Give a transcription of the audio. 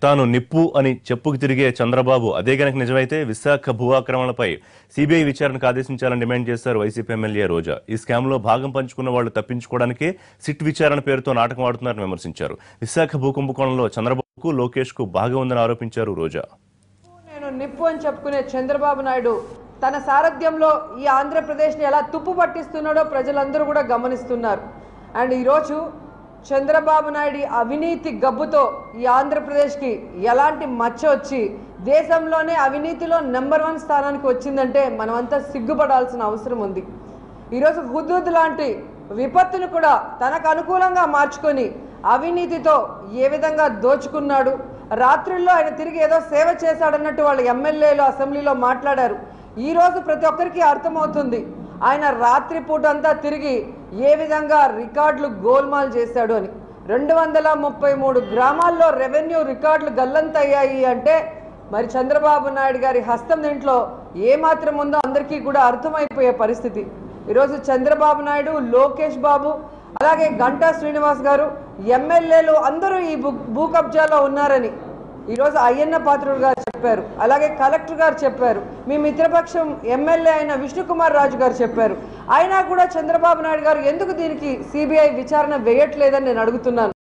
తాను నిప్పు అని చెప్పుకు తిరిగే చంద్రబాబు అదే గనక నిజమైతే విశాఖ భూ ఆక్రమణలపై సిబిఐ విచారణకు ఆదేశించాలని డిమాండ్ చేశారు వైసీపీ ఎమ్మెల్యే రోజా. ఈ స్కామ్లో భాగం పంచుకున్న వాళ్ళు తప్పించుకోవడానికే సిట్ విచారణ పేరుతో నాటకం ఆడుతున్నారని విమర్శించారు. విశాఖ భూ కుంభకోణంలో చంద్రబాబుకు లోకేష్కు భాగం ఉందని ఆరోపించారు రోజా. నేను నిప్పు అని చెప్పుకునే చంద్రబాబు నాయుడు తన సారథ్యంలో ఈ ఆంధ్రప్రదేశ్ని ఎలా తుప్పు పట్టిస్తున్నాడో ప్రజలందరూ కూడా గమనిస్తున్నారు. అండ్ ఈరోజు చంద్రబాబు నాయుడు అవినీతి గబ్బుతో ఈ ఆంధ్రప్రదేశ్కి ఎలాంటి మచ్చ వచ్చి దేశంలోనే అవినీతిలో నెంబర్ 1 స్థానానికి వచ్చిందంటే మనమంతా సిగ్గుపడాల్సిన అవసరం ఉంది. ఈరోజు హుదూద్ లాంటి విపత్తును కూడా తనకు అనుకూలంగా మార్చుకొని అవినీతితో ఏ విధంగా దోచుకున్నాడు. రాత్రుల్లో ఆయన తిరిగి ఏదో సేవ చేశాడన్నట్టు వాళ్ళ ఎమ్మెల్యేలు అసెంబ్లీలో మాట్లాడారు. ఈరోజు ప్రతి ఒక్కరికి అర్థమవుతుంది ఆయన రాత్రిపూట అంతా తిరిగి ఏ విధంగా రికార్డులు గోల్మాల్ చేశాడు అని. 233 గ్రామాల్లో రెవెన్యూ రికార్డులు గల్లంతయ్యాయి అంటే మరి చంద్రబాబు నాయుడు గారి హస్తం దీంట్లో ఏమాత్రం ఉందో అందరికీ కూడా అర్థమైపోయే పరిస్థితి. ఈరోజు చంద్రబాబు నాయుడు, లోకేష్ బాబు, అలాగే గంటా శ్రీనివాస్ గారు, ఎమ్మెల్యేలు అందరూ ఈ భూ కబ్జాలో ఉన్నారని ఈరోజు అయ్యన్న పాత్రుడు గారు చెప్పారు. అలాగే కలెక్టర్ గారు చెప్పారు. మీ మిత్రపక్షం ఎమ్మెల్యే అయిన విష్ణుకుమార్ రాజు గారు చెప్పారు. అయినా కూడా చంద్రబాబు నాయుడు గారు ఎందుకు దీనికి సిబిఐ విచారణ వేయట్లేదని నేను అడుగుతున్నాను.